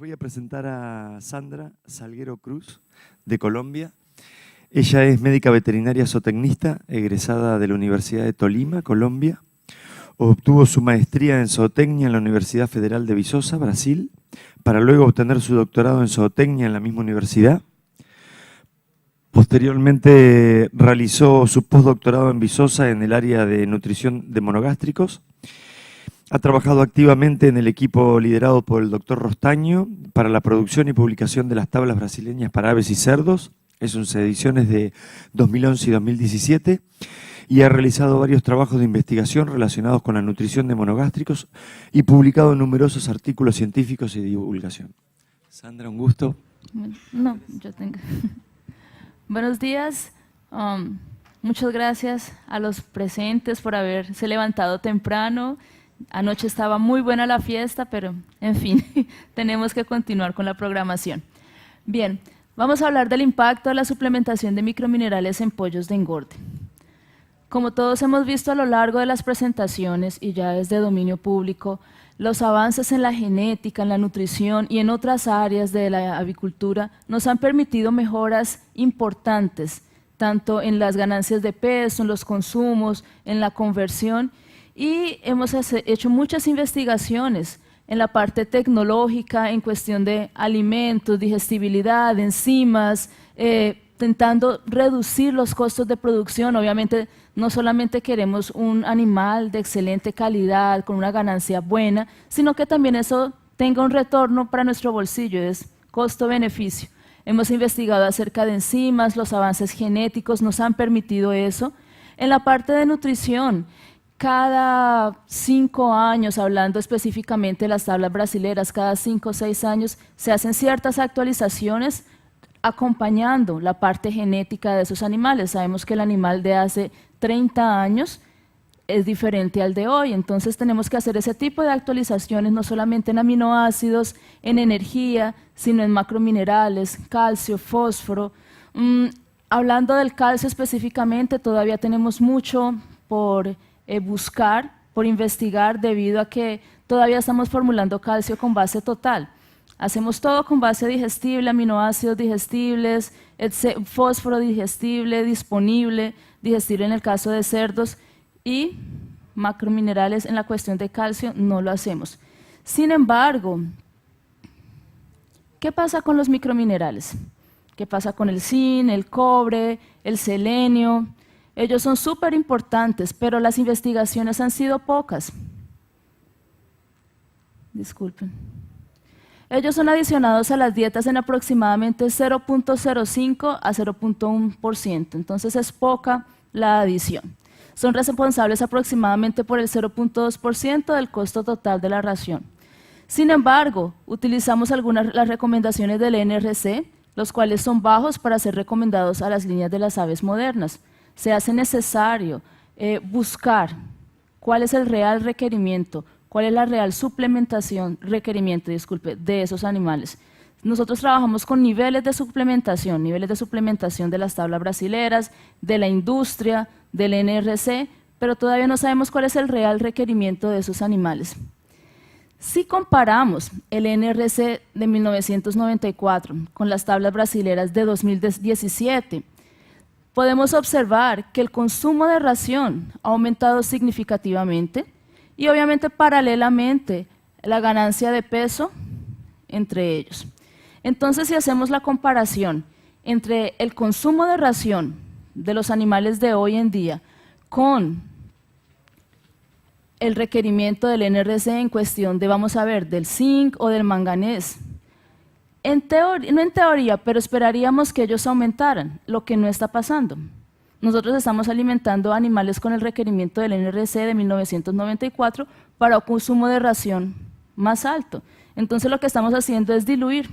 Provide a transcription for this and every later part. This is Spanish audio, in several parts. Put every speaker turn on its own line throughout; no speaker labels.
Voy a presentar a Sandra Salguero Cruz, de Colombia. Ella es médica veterinaria zootecnista, egresada de la Universidad de Tolima, Colombia. Obtuvo su maestría en zootecnia en la Universidad Federal de Viçosa, Brasil, para luego obtener su doctorado en zootecnia en la misma universidad. Posteriormente realizó su postdoctorado en Viçosa en el área de nutrición de monogástricos. Ha trabajado activamente en el equipo liderado por el doctor Rostaño para la producción y publicación de las tablas brasileñas para aves y cerdos. Es sus ediciones de 2011 y 2017. Y ha realizado varios trabajos de investigación relacionados con la nutrición de monogástricos y publicado numerosos artículos científicos y de divulgación. Sandra, un gusto.
No, yo tengo. Buenos días. Muchas gracias a los presentes por haberse levantado temprano. Anoche estaba muy buena la fiesta, pero en fin, tenemos que continuar con la programación. Bien, vamos a hablar del impacto de la suplementación de microminerales en pollos de engorde. Como todos hemos visto a lo largo de las presentaciones y ya es de dominio público, los avances en la genética, en la nutrición y en otras áreas de la avicultura nos han permitido mejoras importantes, tanto en las ganancias de peso, en los consumos, en la conversión, y hemos hecho muchas investigaciones en la parte tecnológica, en cuestión de alimentos, digestibilidad, enzimas, intentando reducir los costos de producción. Obviamente no solamente queremos un animal de excelente calidad, con una ganancia buena, sino que también eso tenga un retorno para nuestro bolsillo, es costo-beneficio. Hemos investigado acerca de enzimas, los avances genéticos nos han permitido eso. En la parte de nutrición, cada 5 años, hablando específicamente de las tablas brasileras, cada 5 o 6 años se hacen ciertas actualizaciones acompañando la parte genética de esos animales. Sabemos que el animal de hace 30 años es diferente al de hoy, entonces tenemos que hacer ese tipo de actualizaciones no solamente en aminoácidos, en energía, sino en macrominerales, calcio, fósforo. Hablando del calcio específicamente, todavía tenemos mucho por buscar, por investigar, debido a que todavía estamos formulando calcio con base total. Hacemos todo con base digestible, aminoácidos digestibles, fósforo digestible, digestible en el caso de cerdos, y macrominerales en la cuestión de calcio no lo hacemos. Sin embargo, ¿qué pasa con los microminerales? ¿Qué pasa con el zinc, el cobre, el selenio? Ellos son súper importantes, pero las investigaciones han sido pocas. Disculpen. Ellos son adicionados a las dietas en aproximadamente 0.05 a 0.1%, entonces es poca la adición. Son responsables aproximadamente por el 0.2% del costo total de la ración. Sin embargo, utilizamos las recomendaciones del NRC, los cuales son bajos para ser recomendados a las líneas de las aves modernas. Se hace necesario buscar cuál es el real requerimiento, cuál es la real requerimiento de esos animales. Nosotros trabajamos con niveles de suplementación de las tablas brasileras, de la industria, del NRC, pero todavía no sabemos cuál es el real requerimiento de esos animales. Si comparamos el NRC de 1994 con las tablas brasileras de 2017, podemos observar que el consumo de ración ha aumentado significativamente y obviamente paralelamente la ganancia de peso entre ellos. Entonces, si hacemos la comparación entre el consumo de ración de los animales de hoy en día con el requerimiento del NRC en cuestión de, vamos a ver, del zinc o del manganés, no en teoría, pero esperaríamos que ellos aumentaran, lo que no está pasando. Nosotros estamos alimentando animales con el requerimiento del NRC de 1994 para un consumo de ración más alto. Entonces lo que estamos haciendo es diluir.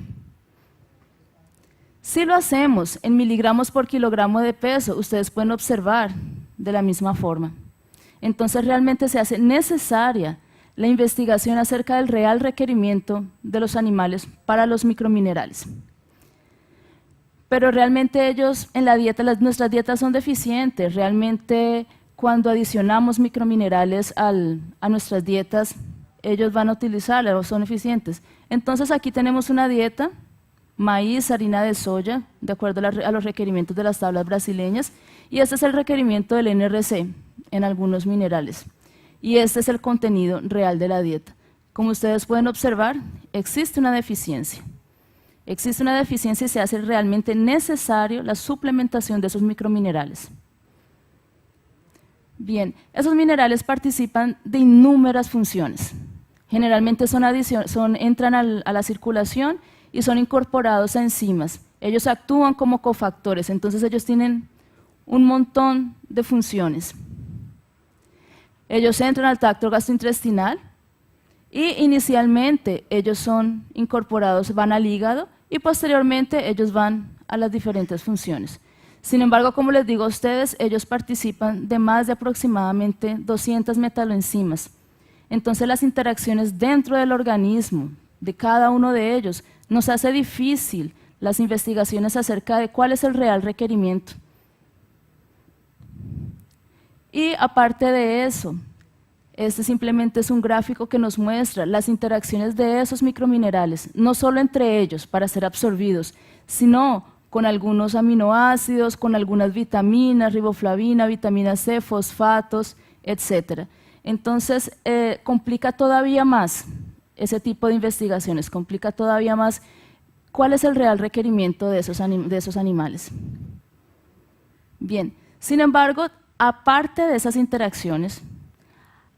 Si lo hacemos en miligramos por kilogramo de peso, ustedes pueden observar de la misma forma. Entonces realmente se hace necesaria la investigación acerca del real requerimiento de los animales para los microminerales. Pero realmente ellos en la dieta, nuestras dietas son deficientes. Realmente cuando adicionamos microminerales a nuestras dietas, ellos van a utilizarlas o son eficientes. Entonces aquí tenemos una dieta, maíz, harina de soya, de acuerdo a los requerimientos de las tablas brasileñas, y este es el requerimiento del NRC en algunos minerales. Y este es el contenido real de la dieta. Como ustedes pueden observar, existe una deficiencia. Existe una deficiencia y se hace realmente necesario la suplementación de esos microminerales. Bien, esos minerales participan de innumerables funciones. Generalmente entran a la circulación y son incorporados a enzimas. Ellos actúan como cofactores, entonces ellos tienen un montón de funciones. Ellos entran al tracto gastrointestinal y inicialmente ellos son incorporados, van al hígado y posteriormente ellos van a las diferentes funciones. Sin embargo, como les digo a ustedes, ellos participan de más de aproximadamente 200 metaloenzimas. Entonces las interacciones dentro del organismo de cada uno de ellos nos hace difícil las investigaciones acerca de cuál es el real requerimiento. Y aparte de eso, este simplemente es un gráfico que nos muestra las interacciones de esos microminerales, no solo entre ellos para ser absorbidos, sino con algunos aminoácidos, con algunas vitaminas, riboflavina, vitamina C, fosfatos, etc. Entonces, complica todavía más ese tipo de investigaciones, complica todavía más cuál es el real requerimiento de esos animales. Bien, sin embargo, aparte de esas interacciones,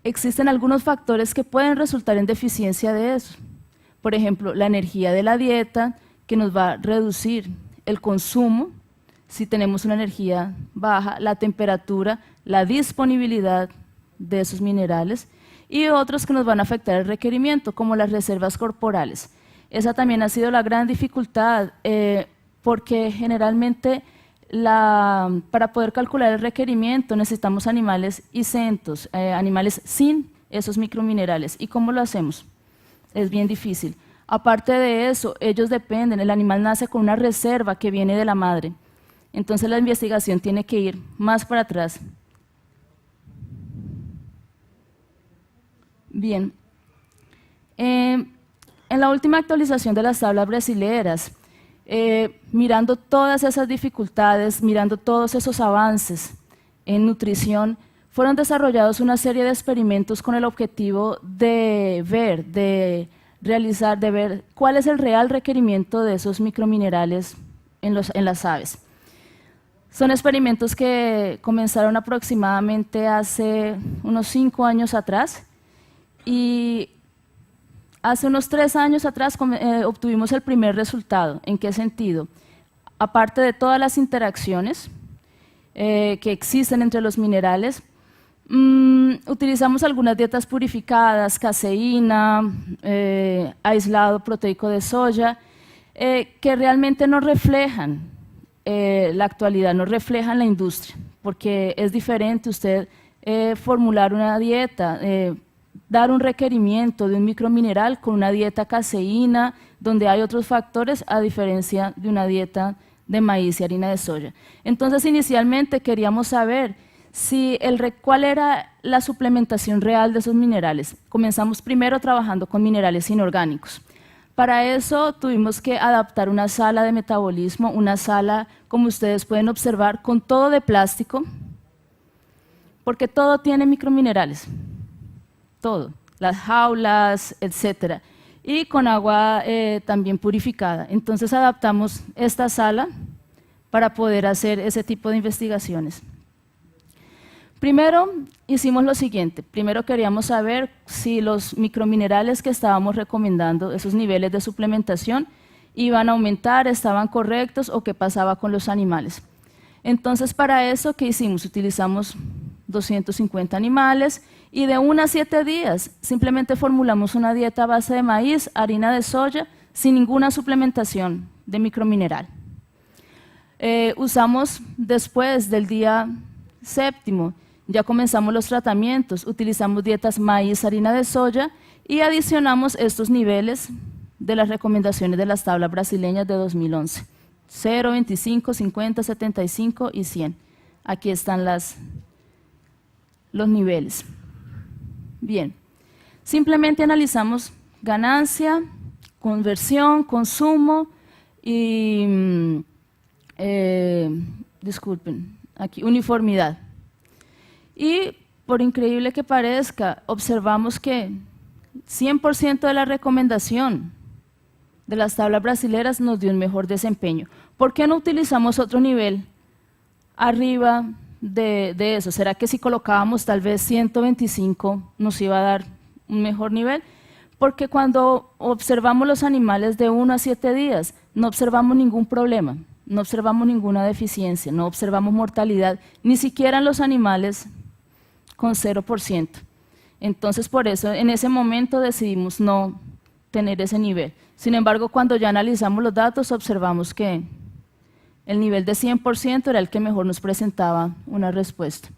existen algunos factores que pueden resultar en deficiencia de eso. Por ejemplo, la energía de la dieta, que nos va a reducir el consumo, si tenemos una energía baja, la temperatura, la disponibilidad de esos minerales, y otros que nos van a afectar el requerimiento, como las reservas corporales. Esa también ha sido la gran dificultad, porque generalmente para poder calcular el requerimiento necesitamos animales isentos, animales sin esos microminerales. ¿Y cómo lo hacemos? Es bien difícil. Aparte de eso, ellos dependen, el animal nace con una reserva que viene de la madre. Entonces la investigación tiene que ir más para atrás. Bien. En la última actualización de las tablas brasileras, mirando todas esas dificultades, mirando todos esos avances en nutrición, fueron desarrollados una serie de experimentos con el objetivo de ver cuál es el real requerimiento de esos microminerales en las aves. Son experimentos que comenzaron aproximadamente hace unos 5 años atrás y hace unos 3 años atrás obtuvimos el primer resultado. ¿En qué sentido? Aparte de todas las interacciones que existen entre los minerales, utilizamos algunas dietas purificadas, caseína, aislado proteico de soya, que realmente no reflejan la actualidad, no reflejan la industria, porque es diferente usted formular una dieta, dar un requerimiento de un micromineral con una dieta caseína, donde hay otros factores, a diferencia de una dieta de maíz y harina de soya. Entonces, inicialmente queríamos saber cuál era la suplementación real de esos minerales. Comenzamos primero trabajando con minerales inorgánicos. Para eso tuvimos que adaptar una sala de metabolismo, una sala, como ustedes pueden observar, con todo de plástico, porque todo tiene microminerales. Todo, las jaulas, etcétera, y con agua también purificada. Entonces adaptamos esta sala para poder hacer ese tipo de investigaciones. Primero hicimos lo siguiente, primero queríamos saber si los microminerales que estábamos recomendando, esos niveles de suplementación, iban a aumentar, estaban correctos o qué pasaba con los animales. Entonces para eso, ¿qué hicimos? Utilizamos 250 animales y de 1 a 7 días simplemente formulamos una dieta a base de maíz, harina de soya, sin ninguna suplementación de micromineral. Usamos después del día 7º, ya comenzamos los tratamientos, utilizamos dietas maíz, harina de soya y adicionamos estos niveles de las recomendaciones de las tablas brasileñas de 2011. 0, 25, 50, 75 y 100. Aquí están los niveles. Bien, simplemente analizamos ganancia, conversión, consumo y, disculpen, aquí, uniformidad. Y por increíble que parezca, observamos que 100% de la recomendación de las tablas brasileras nos dio un mejor desempeño. ¿Por qué no utilizamos otro nivel arriba de eso? ¿Será que si colocábamos tal vez 125 nos iba a dar un mejor nivel? Porque cuando observamos los animales de 1 a 7 días, no observamos ningún problema, no observamos ninguna deficiencia, no observamos mortalidad, ni siquiera en los animales con 0%. Entonces, por eso, en ese momento decidimos no tener ese nivel. Sin embargo, cuando ya analizamos los datos, observamos que el nivel de 100% era el que mejor nos presentaba una respuesta.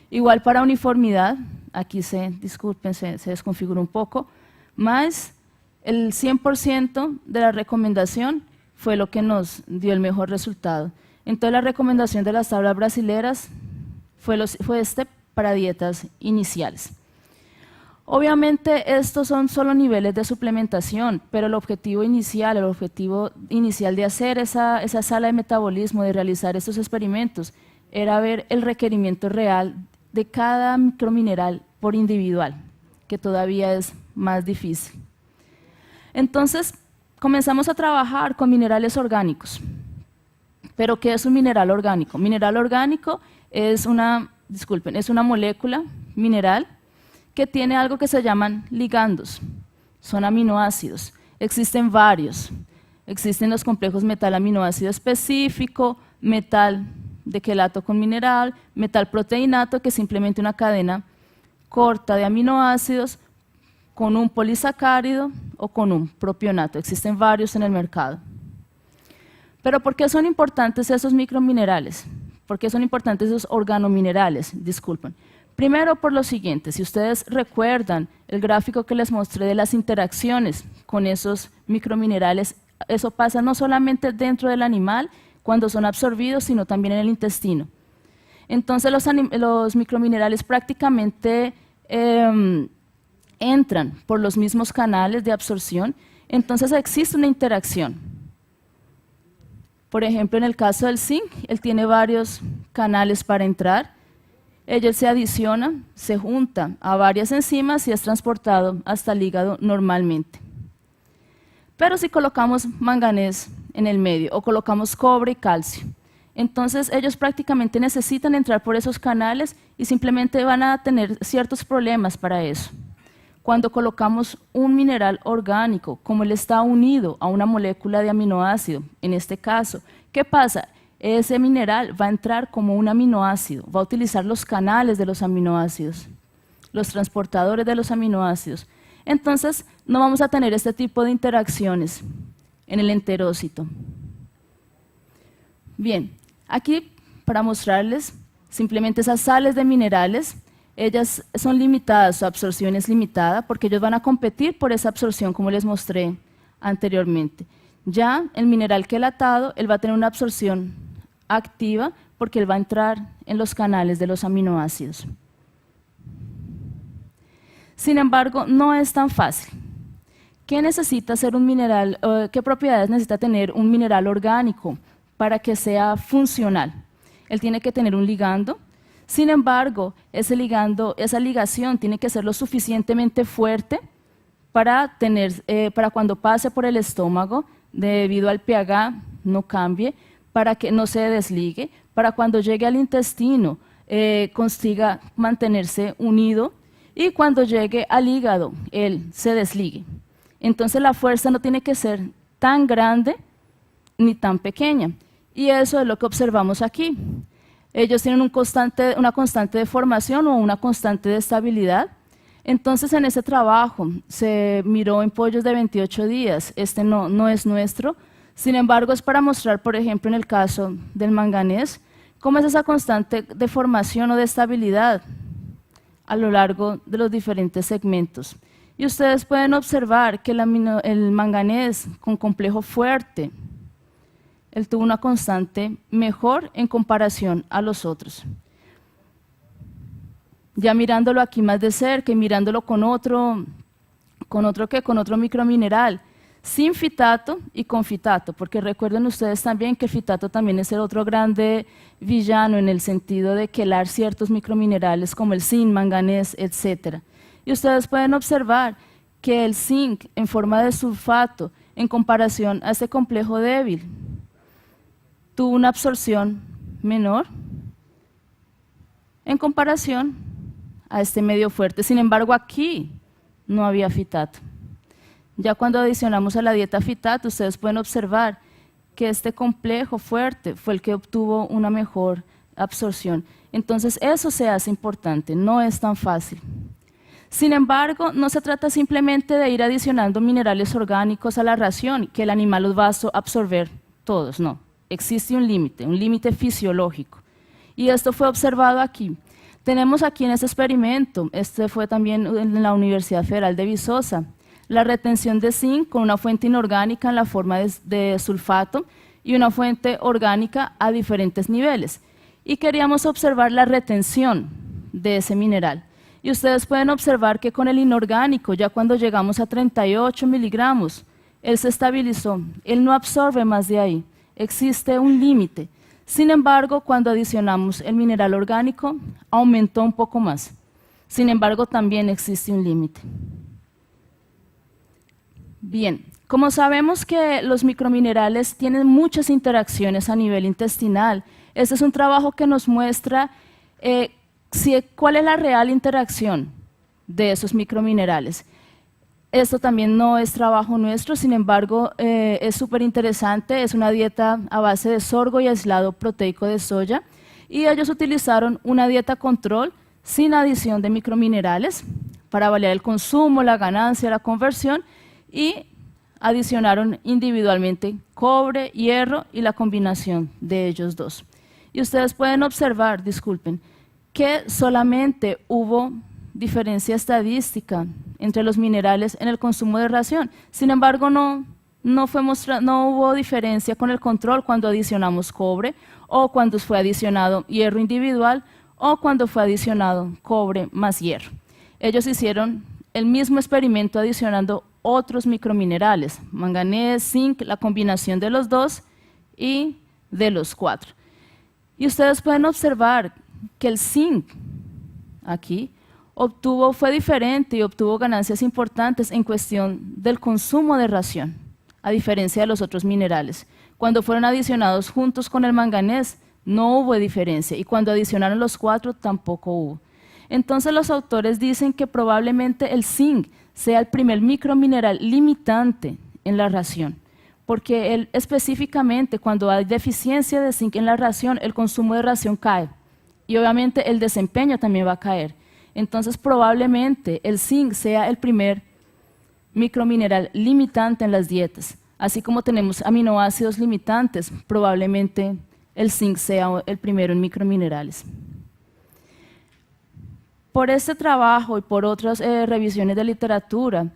Igual para uniformidad, aquí disculpen, se desconfiguró un poco, más el 100% de la recomendación fue lo que nos dio el mejor resultado. Entonces, la recomendación de las tablas brasileras fue para dietas iniciales. Obviamente estos son solo niveles de suplementación, pero el objetivo inicial de hacer esa sala de metabolismo, de realizar estos experimentos, era ver el requerimiento real de cada micromineral por individual, que todavía es más difícil. Entonces comenzamos a trabajar con minerales orgánicos. ¿Pero qué es un mineral orgánico? Mineral orgánico es una molécula mineral que tiene algo que se llaman ligandos, son aminoácidos. Existen varios, existen los complejos metal-aminoácido específico, metal de quelato con mineral, metal proteinato, que es simplemente una cadena corta de aminoácidos con un polisacárido o con un propionato. Existen varios en el mercado. Pero ¿por qué son importantes esos microminerales? ¿Por qué son importantes esos organominerales? Disculpen. Primero por lo siguiente, si ustedes recuerdan el gráfico que les mostré de las interacciones con esos microminerales, eso pasa no solamente dentro del animal cuando son absorbidos, sino también en el intestino. Entonces los microminerales prácticamente entran por los mismos canales de absorción, entonces existe una interacción. Por ejemplo, en el caso del zinc, él tiene varios canales para entrar. Ellos se adicionan, se juntan a varias enzimas y es transportado hasta el hígado normalmente. Pero si colocamos manganés en el medio o colocamos cobre y calcio, entonces ellos prácticamente necesitan entrar por esos canales y simplemente van a tener ciertos problemas para eso. Cuando colocamos un mineral orgánico, como él está unido a una molécula de aminoácido, en este caso, ¿qué pasa? Ese mineral va a entrar como un aminoácido, va a utilizar los canales de los aminoácidos, los transportadores de los aminoácidos. Entonces, no vamos a tener este tipo de interacciones en el enterócito. Bien, aquí para mostrarles simplemente esas sales de minerales, ellas son limitadas, su absorción es limitada porque ellos van a competir por esa absorción como les mostré anteriormente. Ya el mineral quelatado, él va a tener una absorción activa porque él va a entrar en los canales de los aminoácidos. Sin embargo, no es tan fácil. ¿Qué necesita ser un mineral, qué propiedades necesita tener un mineral orgánico para que sea funcional? Él tiene que tener un ligando. Sin embargo, ese ligando, esa ligación tiene que ser lo suficientemente fuerte para cuando pase por el estómago, debido al pH, no cambie, para que no se desligue, para cuando llegue al intestino consiga mantenerse unido y cuando llegue al hígado, él se desligue. Entonces la fuerza no tiene que ser tan grande ni tan pequeña. Y eso es lo que observamos aquí. Ellos tienen una constante de formación o una constante de estabilidad. Entonces en ese trabajo se miró en pollos de 28 días, este no es nuestro, sin embargo es para mostrar, por ejemplo, en el caso del manganés, cómo es esa constante de formación o de estabilidad a lo largo de los diferentes segmentos. Y ustedes pueden observar que el manganés con complejo fuerte, él tuvo una constante mejor en comparación a los otros. Ya mirándolo aquí más de cerca y mirándolo con otro micromineral, sin fitato y con fitato, porque recuerden ustedes también que el fitato también es el otro grande villano en el sentido de quelar ciertos microminerales como el zinc, manganés, etc. Y ustedes pueden observar que el zinc en forma de sulfato, en comparación a este complejo débil, tuvo una absorción menor en comparación a este medio fuerte. Sin embargo, aquí no había fitato. Ya cuando adicionamos a la dieta fitato, ustedes pueden observar que este complejo fuerte fue el que obtuvo una mejor absorción. Entonces, eso se hace importante, no es tan fácil. Sin embargo, no se trata simplemente de ir adicionando minerales orgánicos a la ración, que el animal los va a absorber todos, no. Existe un límite fisiológico. Y esto fue observado aquí. Tenemos aquí en este experimento, este fue también en la Universidad Federal de Viçosa, la retención de zinc con una fuente inorgánica en la forma de sulfato y una fuente orgánica a diferentes niveles. Y queríamos observar la retención de ese mineral. Y ustedes pueden observar que con el inorgánico, ya cuando llegamos a 38 miligramos, él se estabilizó, él no absorbe más de ahí, existe un límite. Sin embargo, cuando adicionamos el mineral orgánico, aumentó un poco más. Sin embargo, también existe un límite. Bien, como sabemos que los microminerales tienen muchas interacciones a nivel intestinal, este es un trabajo que nos muestra cuál es la real interacción de esos microminerales. Esto también no es trabajo nuestro, sin embargo, es súper interesante, es una dieta a base de sorgo y aislado proteico de soya, y ellos utilizaron una dieta control sin adición de microminerales para evaluar el consumo, la ganancia, la conversión, y adicionaron individualmente cobre, hierro y la combinación de ellos dos. Y ustedes pueden observar, disculpen, que solamente hubo diferencia estadística entre los minerales en el consumo de ración. Sin embargo, no hubo diferencia con el control cuando adicionamos cobre o cuando fue adicionado hierro individual o cuando fue adicionado cobre más hierro. Ellos hicieron el mismo experimento adicionando otros microminerales, manganés, zinc, la combinación de los dos y de los cuatro. Y ustedes pueden observar que el zinc aquí fue diferente y obtuvo ganancias importantes en cuestión del consumo de ración, a diferencia de los otros minerales. Cuando fueron adicionados juntos con el manganés, no hubo diferencia, y cuando adicionaron los cuatro, tampoco hubo. Entonces los autores dicen que probablemente el zinc sea el primer micromineral limitante en la ración, porque él específicamente cuando hay deficiencia de zinc en la ración, el consumo de ración cae, y obviamente el desempeño también va a caer. Entonces probablemente el zinc sea el primer micromineral limitante en las dietas. Así como tenemos aminoácidos limitantes, probablemente el zinc sea el primero en microminerales. Por este trabajo y por otras revisiones de literatura,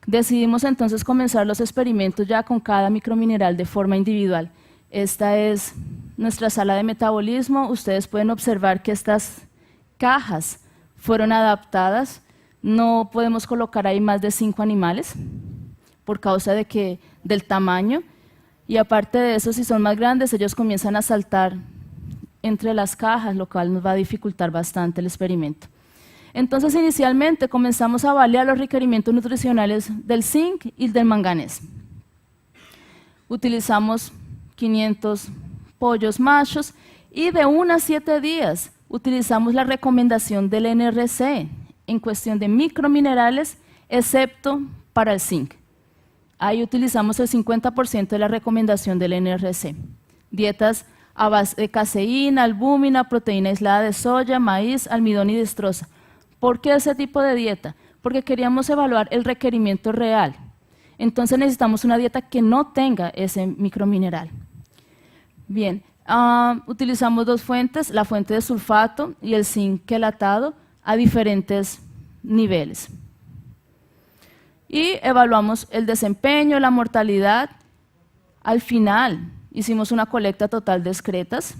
decidimos entonces comenzar los experimentos ya con cada micromineral de forma individual. Esta es nuestra sala de metabolismo. Ustedes pueden observar que estas cajas fueron adaptadas. No podemos colocar ahí más de 5 animales por causa del tamaño. Y aparte de eso, si son más grandes, ellos comienzan a saltar entre las cajas, lo cual nos va a dificultar bastante el experimento. Entonces, inicialmente comenzamos a evaluar los requerimientos nutricionales del zinc y del manganés. Utilizamos 500 pollos machos y de 1 a 7 días utilizamos la recomendación del NRC en cuestión de microminerales, excepto para el zinc. Ahí utilizamos el 50% de la recomendación del NRC. Dietas a base de caseína, albúmina, proteína aislada de soya, maíz, almidón y destroza. ¿Por qué ese tipo de dieta? Porque queríamos evaluar el requerimiento real. Entonces necesitamos una dieta que no tenga ese micromineral. Bien, utilizamos 2 fuentes, la fuente de sulfato y el zinc quelatado a diferentes niveles. Y evaluamos el desempeño, la mortalidad. Al final hicimos una colecta total de excretas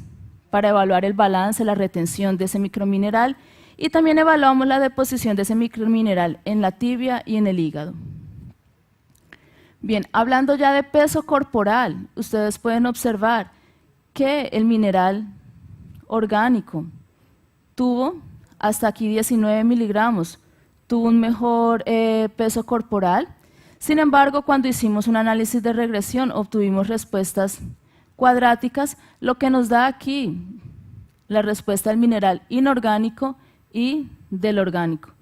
para evaluar el balance, la retención de ese micromineral, y también evaluamos la deposición de ese micromineral en la tibia y en el hígado. Bien, hablando ya de peso corporal, ustedes pueden observar que el mineral orgánico tuvo hasta aquí 19 miligramos, tuvo un mejor peso corporal. Sin embargo, cuando hicimos un análisis de regresión, obtuvimos respuestas cuadráticas, lo que nos da aquí la respuesta del mineral inorgánico y del orgánico.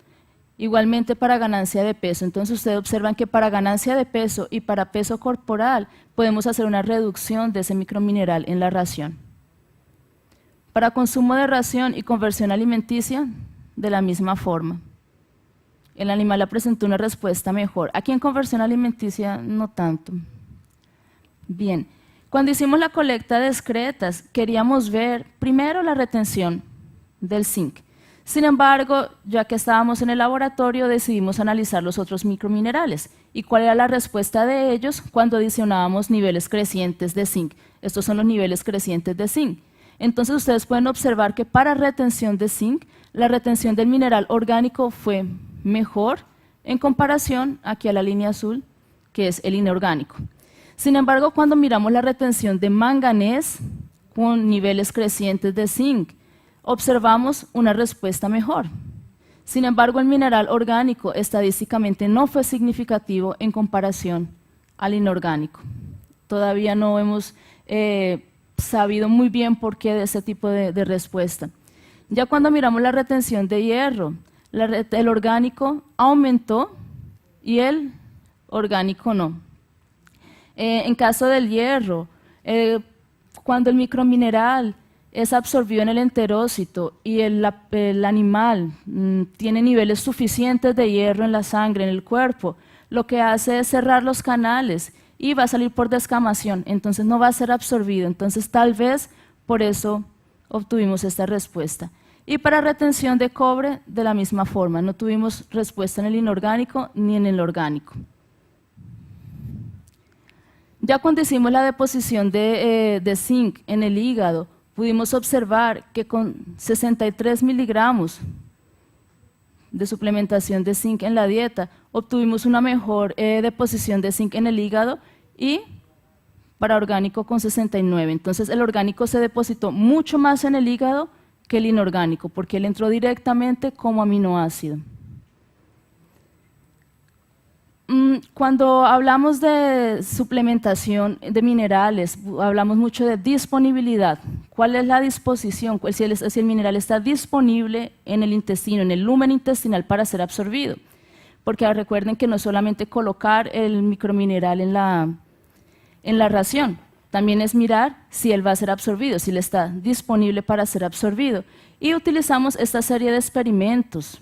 Igualmente para ganancia de peso. Entonces ustedes observan que para ganancia de peso y para peso corporal podemos hacer una reducción de ese micromineral en la ración. Para consumo de ración y conversión alimenticia, de la misma forma. El animal presentó una respuesta mejor. Aquí en conversión alimenticia no tanto. Bien, cuando hicimos la colecta de excretas queríamos ver primero la retención del zinc. Sin embargo, ya que estábamos en el laboratorio, decidimos analizar los otros microminerales y cuál era la respuesta de ellos cuando adicionábamos niveles crecientes de zinc. Estos son los niveles crecientes de zinc. Entonces ustedes pueden observar que para retención de zinc, la retención del mineral orgánico fue mejor en comparación aquí a la línea azul, que es el inorgánico. Sin embargo, cuando miramos la retención de manganés con niveles crecientes de zinc, observamos una respuesta mejor. Sin embargo, el mineral orgánico estadísticamente no fue significativo en comparación al inorgánico. Todavía no hemos sabido muy bien por qué de ese tipo de respuesta. Ya cuando miramos la retención de hierro, el orgánico aumentó y el orgánico no. En caso del hierro, cuando el micromineral es absorbido en el enterócito y el animal tiene niveles suficientes de hierro en la sangre, en el cuerpo, lo que hace es cerrar los canales y va a salir por descamación, entonces no va a ser absorbido. Entonces tal vez por eso obtuvimos esta respuesta. Y para retención de cobre, de la misma forma, no tuvimos respuesta en el inorgánico ni en el orgánico. Ya cuando hicimos la deposición de zinc en el hígado, pudimos observar que con 63 miligramos de suplementación de zinc en la dieta, obtuvimos una mejor deposición de zinc en el hígado y para orgánico con 69. Entonces el orgánico se depositó mucho más en el hígado que el inorgánico, porque él entró directamente como aminoácido. Cuando hablamos de suplementación de minerales, hablamos mucho de disponibilidad. ¿Cuál es la disposición? Si el mineral está disponible en el intestino, en el lumen intestinal para ser absorbido. Porque recuerden que no es solamente colocar el micromineral en la ración, también es mirar si él va a ser absorbido, si él está disponible para ser absorbido. Y utilizamos esta serie de experimentos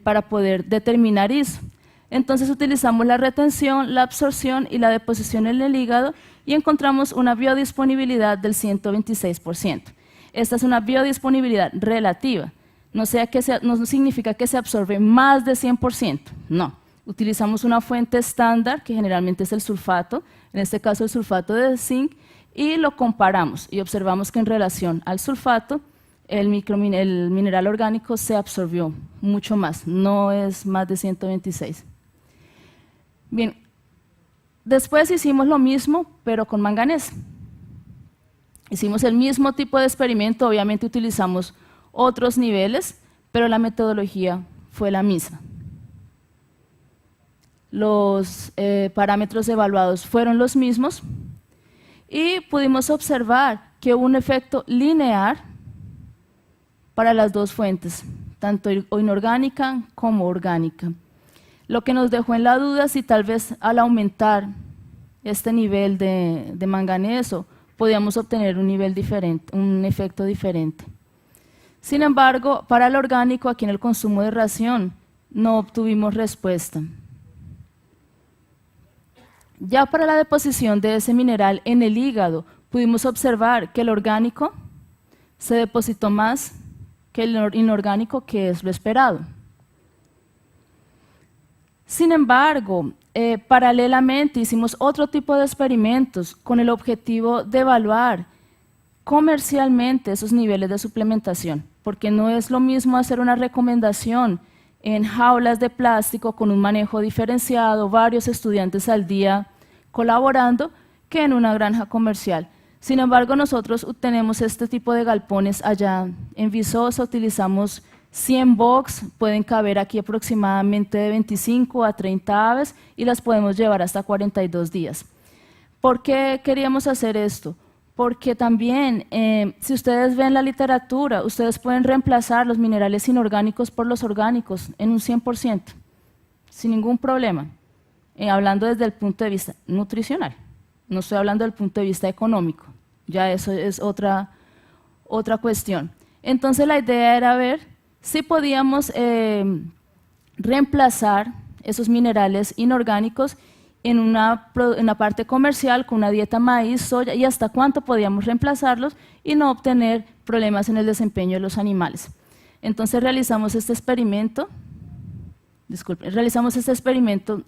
para poder determinar eso. Entonces utilizamos la retención, la absorción y la deposición en el hígado y encontramos una biodisponibilidad del 126%. Esta es una biodisponibilidad relativa, no significa que se absorbe más de 100%, no. Utilizamos una fuente estándar, que generalmente es el sulfato, en este caso el sulfato de zinc, y lo comparamos y observamos que en relación al sulfato, el mineral orgánico se absorbió mucho más, no es más de 126. Bien, después hicimos lo mismo, pero con manganés. Hicimos el mismo tipo de experimento, obviamente utilizamos otros niveles, pero la metodología fue la misma. Los parámetros evaluados fueron los mismos y pudimos observar que hubo un efecto lineal para las dos fuentes, tanto inorgánica como orgánica. Lo que nos dejó en la duda si tal vez al aumentar este nivel de manganeso podíamos obtener un nivel diferente, un efecto diferente. Sin embargo, para el orgánico, aquí en el consumo de ración, no obtuvimos respuesta. Ya para la deposición de ese mineral en el hígado, pudimos observar que el orgánico se depositó más que el inorgánico, que es lo esperado. Sin embargo, paralelamente hicimos otro tipo de experimentos con el objetivo de evaluar comercialmente esos niveles de suplementación, porque no es lo mismo hacer una recomendación en jaulas de plástico con un manejo diferenciado, varios estudiantes al día colaborando, que en una granja comercial. Sin embargo, nosotros tenemos este tipo de galpones allá en Viçosa, utilizamos 100 box, pueden caber aquí aproximadamente de 25 a 30 aves y las podemos llevar hasta 42 días. ¿Por qué queríamos hacer esto? Porque también, si ustedes ven la literatura, ustedes pueden reemplazar los minerales inorgánicos por los orgánicos en un 100%, sin ningún problema, hablando desde el punto de vista nutricional, no estoy hablando del punto de vista económico, ya eso es otra cuestión. Entonces la idea era ver si podíamos reemplazar esos minerales inorgánicos en una parte comercial con una dieta maíz, soya y hasta cuánto podíamos reemplazarlos y no obtener problemas en el desempeño de los animales. Entonces realizamos este experimento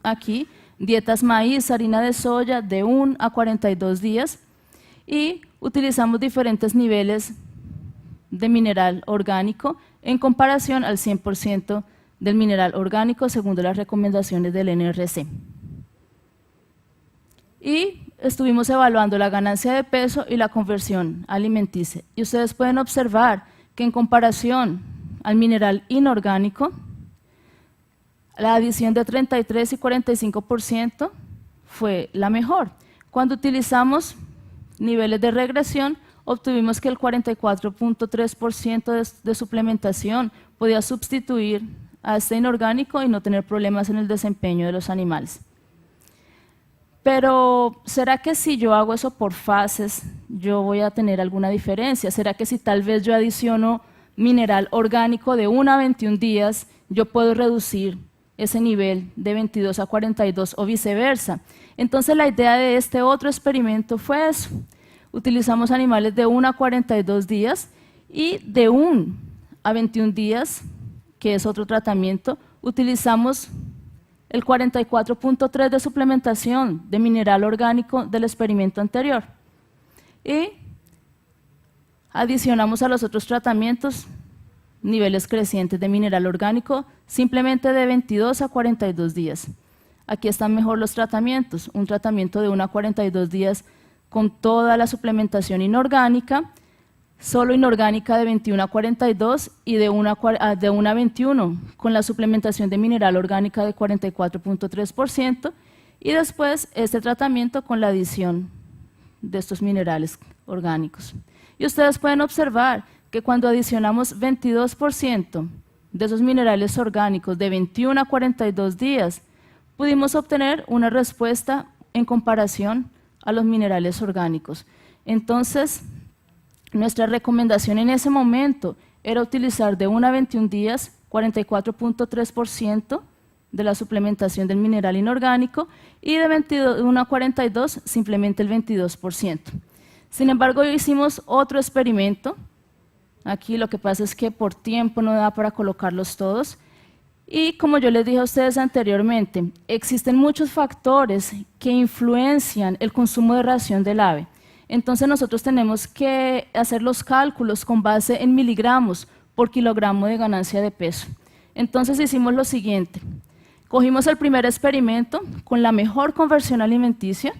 aquí, dietas maíz, harina de soya de 1 a 42 días y utilizamos diferentes niveles de mineral orgánico en comparación al 100% del mineral orgánico según las recomendaciones del NRC. Y estuvimos evaluando la ganancia de peso y la conversión alimenticia. Y ustedes pueden observar que en comparación al mineral inorgánico, la adición de 33 y 45% fue la mejor. Cuando utilizamos niveles de regresión, obtuvimos que el 44.3% de suplementación podía sustituir a este inorgánico y no tener problemas en el desempeño de los animales. Pero, ¿será que si yo hago eso por fases, yo voy a tener alguna diferencia? ¿Será que si tal vez yo adiciono mineral orgánico de 1 a 21 días, yo puedo reducir ese nivel de 22 a 42 o viceversa? Entonces la idea de este otro experimento fue eso. Utilizamos animales de 1 a 42 días y de 1 a 21 días, que es otro tratamiento, utilizamos el 44.3 de suplementación de mineral orgánico del experimento anterior. Y adicionamos a los otros tratamientos niveles crecientes de mineral orgánico simplemente de 22 a 42 días. Aquí están mejor los tratamientos, un tratamiento de 1 a 42 días con toda la suplementación inorgánica, solo inorgánica de 21 a 42 y de 1 a 21 con la suplementación de mineral orgánica de 44.3% y después este tratamiento con la adición de estos minerales orgánicos. Y ustedes pueden observar que cuando adicionamos 22% de esos minerales orgánicos de 21 a 42 días, pudimos obtener una respuesta en comparación a los minerales orgánicos. Entonces, nuestra recomendación en ese momento era utilizar de 1 a 21 días 44.3% de la suplementación del mineral inorgánico y de 21 a 42 simplemente el 22%. Sin embargo, hoy hicimos otro experimento. Aquí lo que pasa es que por tiempo no da para colocarlos todos. Y como yo les dije a ustedes anteriormente, existen muchos factores que influencian el consumo de ración del ave. Entonces nosotros tenemos que hacer los cálculos con base en miligramos por kilogramo de ganancia de peso. Entonces hicimos lo siguiente. Cogimos el primer experimento con la mejor conversión alimenticia.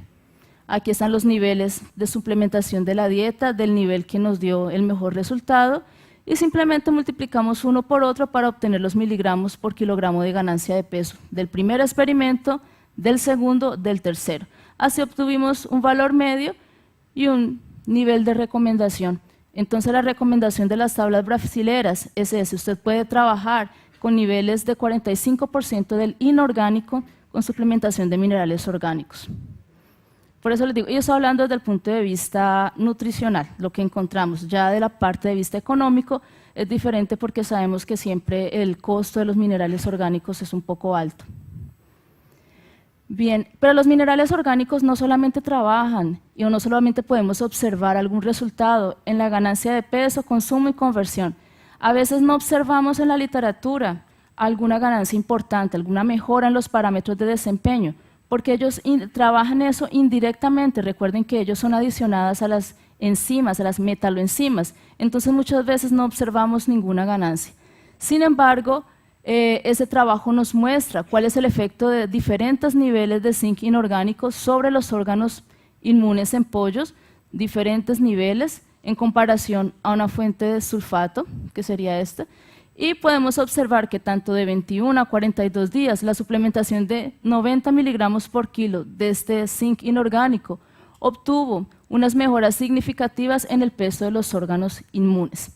Aquí están los niveles de suplementación de la dieta, del nivel que nos dio el mejor resultado. Y simplemente multiplicamos uno por otro para obtener los miligramos por kilogramo de ganancia de peso del primer experimento, del segundo, del tercero. Así obtuvimos un valor medio y un nivel de recomendación. Entonces la recomendación de las tablas brasileras es ese. Usted puede trabajar con niveles de 45% del inorgánico con suplementación de minerales orgánicos. Por eso les digo, yo estoy hablando desde el punto de vista nutricional, lo que encontramos. Ya de la parte de vista económico es diferente porque sabemos que siempre el costo de los minerales orgánicos es un poco alto. Bien, pero los minerales orgánicos no solamente trabajan y no solamente podemos observar algún resultado en la ganancia de peso, consumo y conversión. A veces no observamos en la literatura alguna ganancia importante, alguna mejora en los parámetros de desempeño, porque ellos trabajan eso indirectamente. Recuerden que ellos son adicionadas a las enzimas, a las metaloenzimas, entonces muchas veces no observamos ninguna ganancia. Sin embargo, ese trabajo nos muestra cuál es el efecto de diferentes niveles de zinc inorgánico sobre los órganos inmunes en pollos, diferentes niveles en comparación a una fuente de sulfato, que sería esta, y podemos observar que tanto de 21 a 42 días la suplementación de 90 miligramos por kilo de este zinc inorgánico obtuvo unas mejoras significativas en el peso de los órganos inmunes.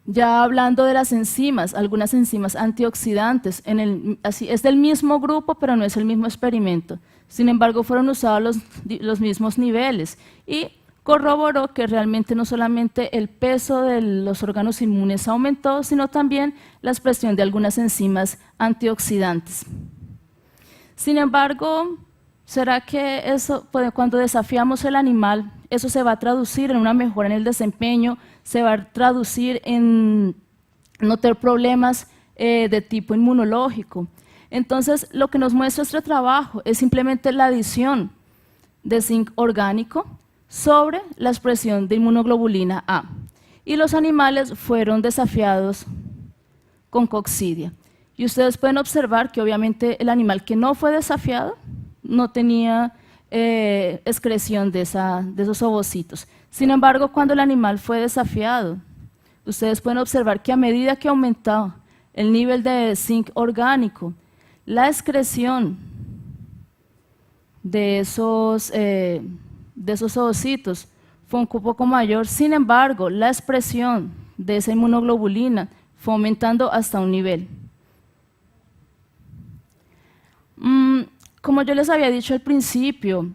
Ya hablando de las enzimas, algunas enzimas antioxidantes, es del mismo grupo, pero no es el mismo experimento. Sin embargo, fueron usados los mismos niveles y corroboró que realmente no solamente el peso de los órganos inmunes aumentó, sino también la expresión de algunas enzimas antioxidantes. Sin embargo, ¿será que eso, cuando desafiamos el animal, eso se va a traducir en una mejora en el desempeño, se va a traducir en no tener problemas de tipo inmunológico? Entonces, lo que nos muestra este trabajo es simplemente la adición de zinc orgánico sobre la expresión de inmunoglobulina A. Y los animales fueron desafiados con coccidia. Y ustedes pueden observar que obviamente el animal que no fue desafiado no tenía excreción de esos ovocitos. Sin embargo, cuando el animal fue desafiado, ustedes pueden observar que a medida que aumentaba el nivel de zinc orgánico, la excreción de esos ovocitos fue un poco mayor. Sin embargo, la expresión de esa inmunoglobulina fue aumentando hasta un nivel. Como yo les había dicho al principio,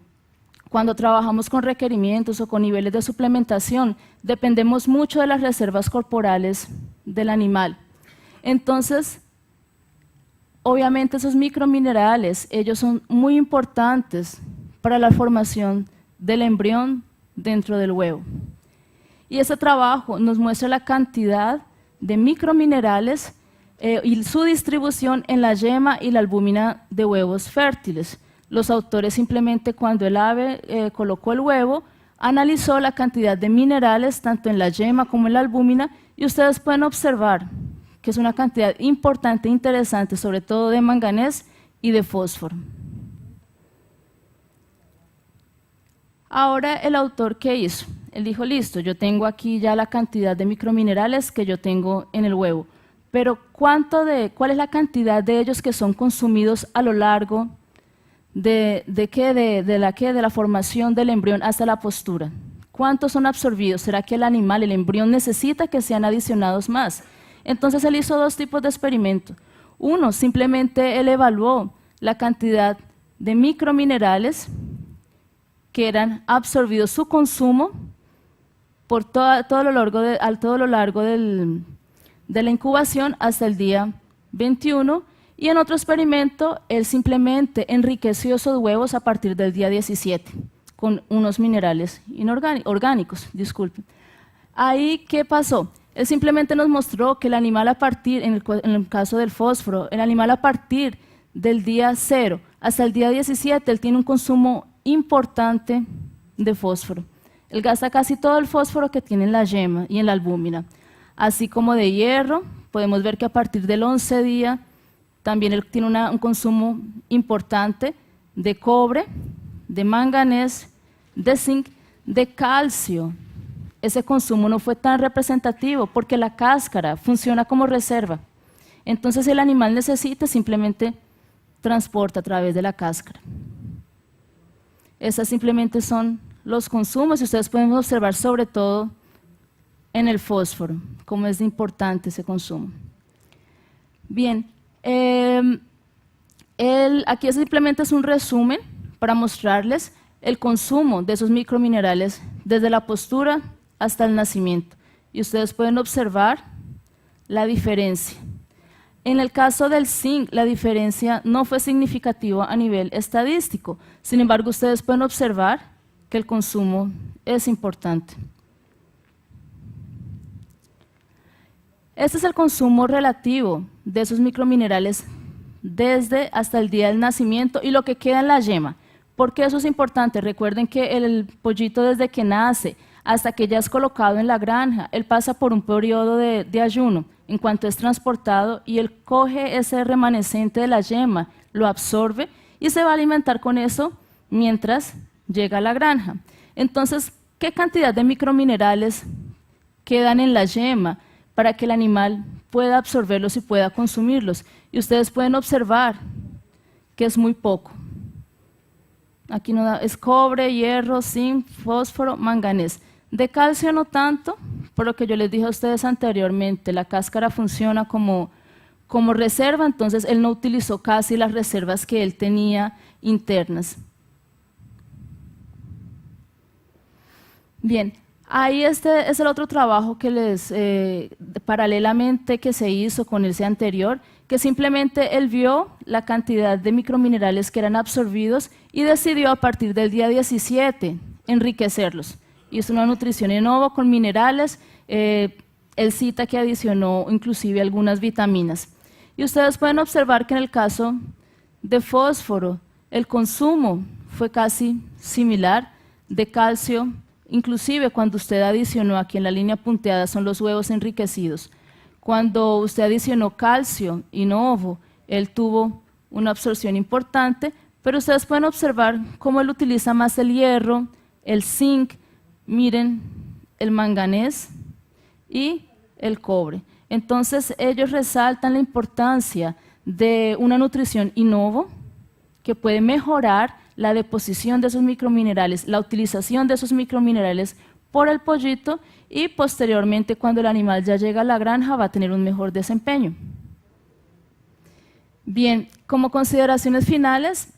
cuando trabajamos con requerimientos o con niveles de suplementación, dependemos mucho de las reservas corporales del animal. Entonces, obviamente esos microminerales, ellos son muy importantes para la formación del embrión dentro del huevo. Y ese trabajo nos muestra la cantidad de microminerales y su distribución en la yema y la albúmina de huevos fértiles. Los autores simplemente cuando el ave colocó el huevo, analizó la cantidad de minerales tanto en la yema como en la albúmina y ustedes pueden observar que es una cantidad importante e interesante, sobre todo de manganés y de fósforo. Ahora el autor, ¿qué hizo? Él dijo, listo, yo tengo aquí ya la cantidad de microminerales que yo tengo en el huevo, pero ¿cuál es la cantidad de ellos que son consumidos a lo largo de la formación del embrión hasta la postura? ¿Cuántos son absorbidos? ¿Será que el animal, el embrión, necesita que sean adicionados más? Entonces él hizo dos tipos de experimentos. Uno, simplemente él evaluó la cantidad de microminerales que eran absorbidos, su consumo, por todo lo largo de la incubación hasta el día 21, y en otro experimento él simplemente enriqueció esos huevos a partir del día 17 con unos minerales orgánicos. Ahí, ¿qué pasó? Él simplemente nos mostró que el animal en el caso del fósforo, el animal a partir del día 0 hasta el día 17, él tiene un consumo importante de fósforo. Él gasta casi todo el fósforo que tiene en la yema y en la albúmina. Así como de hierro, podemos ver que a partir del 11 día también él tiene un consumo importante de cobre, de manganés, de zinc, de calcio. Ese consumo no fue tan representativo porque la cáscara funciona como reserva. Entonces el animal necesita simplemente transporta a través de la cáscara. Esas simplemente son los consumos y ustedes pueden observar sobre todo en el fósforo, cómo es importante ese consumo. Bien, aquí simplemente es un resumen para mostrarles el consumo de esos microminerales desde la postura hasta el nacimiento. Y ustedes pueden observar la diferencia. En el caso del zinc, la diferencia no fue significativa a nivel estadístico. Sin embargo, ustedes pueden observar que el consumo es importante. Este es el consumo relativo de esos microminerales desde hasta el día del nacimiento y lo que queda en la yema. ¿Por qué eso es importante? Recuerden que el pollito desde que nace hasta que ya es colocado en la granja. Él pasa por un periodo de ayuno en cuanto es transportado y él coge ese remanescente de la yema, lo absorbe y se va a alimentar con eso mientras llega a la granja. Entonces, ¿qué cantidad de microminerales quedan en la yema para que el animal pueda absorberlos y pueda consumirlos? Y ustedes pueden observar que es muy poco. Aquí no da, es cobre, hierro, zinc, fósforo, manganés. De calcio no tanto, por lo que yo les dije a ustedes anteriormente, la cáscara funciona como reserva, entonces él no utilizó casi las reservas que él tenía internas. Bien, ahí este es el otro trabajo que paralelamente que se hizo con ese anterior, que simplemente él vio la cantidad de microminerales que eran absorbidos y decidió a partir del día 17 enriquecerlos. Hizo una nutrición in ovo con minerales, él cita que adicionó inclusive algunas vitaminas. Y ustedes pueden observar que en el caso de fósforo, el consumo fue casi similar, de calcio, inclusive cuando usted adicionó, aquí en la línea punteada son los huevos enriquecidos, cuando usted adicionó calcio in ovo, él tuvo una absorción importante, pero ustedes pueden observar cómo él utiliza más el hierro, el zinc, miren el manganés y el cobre. Entonces ellos resaltan la importancia de una nutrición in ovo que puede mejorar la deposición de esos microminerales, la utilización de esos microminerales por el pollito y posteriormente cuando el animal ya llega a la granja va a tener un mejor desempeño. Bien, como consideraciones finales,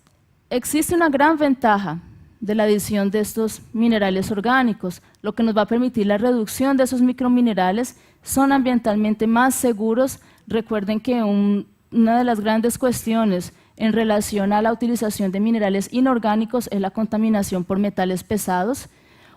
existe una gran ventaja de la adición de estos minerales orgánicos, lo que nos va a permitir la reducción de esos microminerales, son ambientalmente más seguros. Recuerden que una de las grandes cuestiones en relación a la utilización de minerales inorgánicos es la contaminación por metales pesados.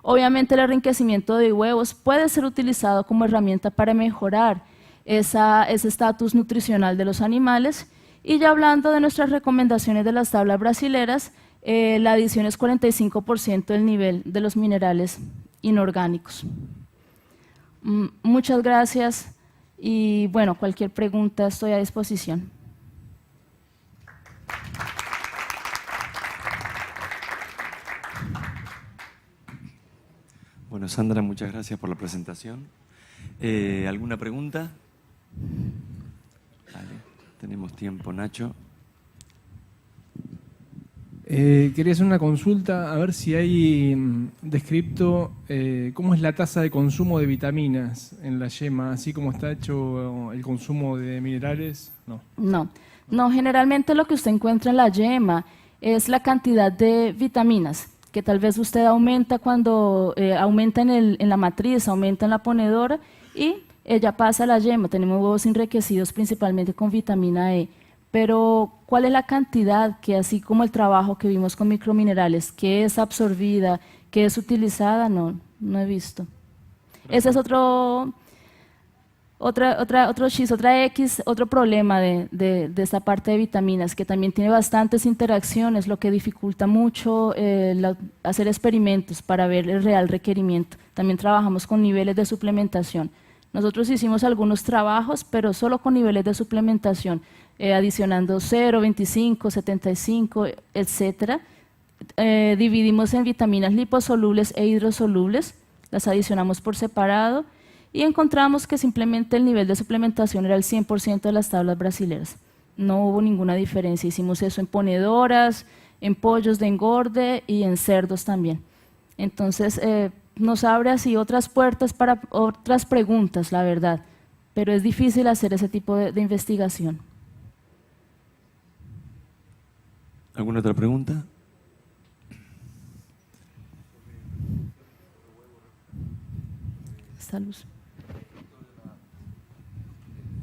Obviamente el enriquecimiento de huevos puede ser utilizado como herramienta para mejorar ese estatus nutricional de los animales. Y ya hablando de nuestras recomendaciones de las tablas brasileras, la adición es 45% del nivel de los minerales inorgánicos. Muchas gracias y bueno, cualquier pregunta estoy a disposición.
Bueno, Sandra, muchas gracias por la presentación. ¿Alguna pregunta? Vale, tenemos tiempo, Nacho.
Quería hacer una consulta, a ver si hay descripto cómo es la tasa de consumo de vitaminas en la yema, así como está hecho el consumo de minerales.
No, generalmente lo que usted encuentra en la yema es la cantidad de vitaminas, que tal vez usted aumenta cuando aumenta en la matriz, aumenta en la ponedora y ella pasa a la yema. Tenemos huevos enriquecidos principalmente con vitamina E. Pero, ¿cuál es la cantidad que, así como el trabajo que vimos con microminerales, que es absorbida, que es utilizada? No he visto. Ese es otro problema de esta parte de vitaminas, que también tiene bastantes interacciones, lo que dificulta mucho hacer experimentos para ver el real requerimiento. También trabajamos con niveles de suplementación. Nosotros hicimos algunos trabajos, pero solo con niveles de suplementación, adicionando 0, 25, 75, etcétera. Dividimos en vitaminas liposolubles e hidrosolubles, las adicionamos por separado y encontramos que simplemente el nivel de suplementación era el 100% de las tablas brasileras. No hubo ninguna diferencia. Hicimos eso en ponedoras, en pollos de engorde y en cerdos también. Entonces, nos abre así otras puertas para otras preguntas, la verdad, pero es difícil hacer ese tipo de investigación.
¿Alguna otra pregunta?
Salud.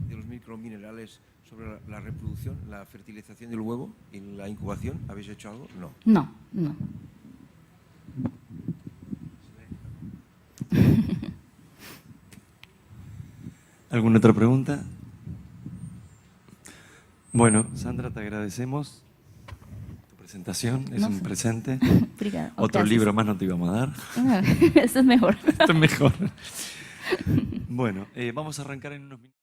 De los microminerales sobre la reproducción, la fertilización del huevo y la incubación, ¿habéis hecho algo? No.
No.
¿Alguna otra pregunta? Bueno, Sandra, te agradecemos tu presentación, es
No
un
sé.
presente.
Obrigada.
Otro
Gracias.
libro más no te íbamos a dar.
Este es mejor.
Esto es mejor. Bueno, vamos a arrancar en unos minutos.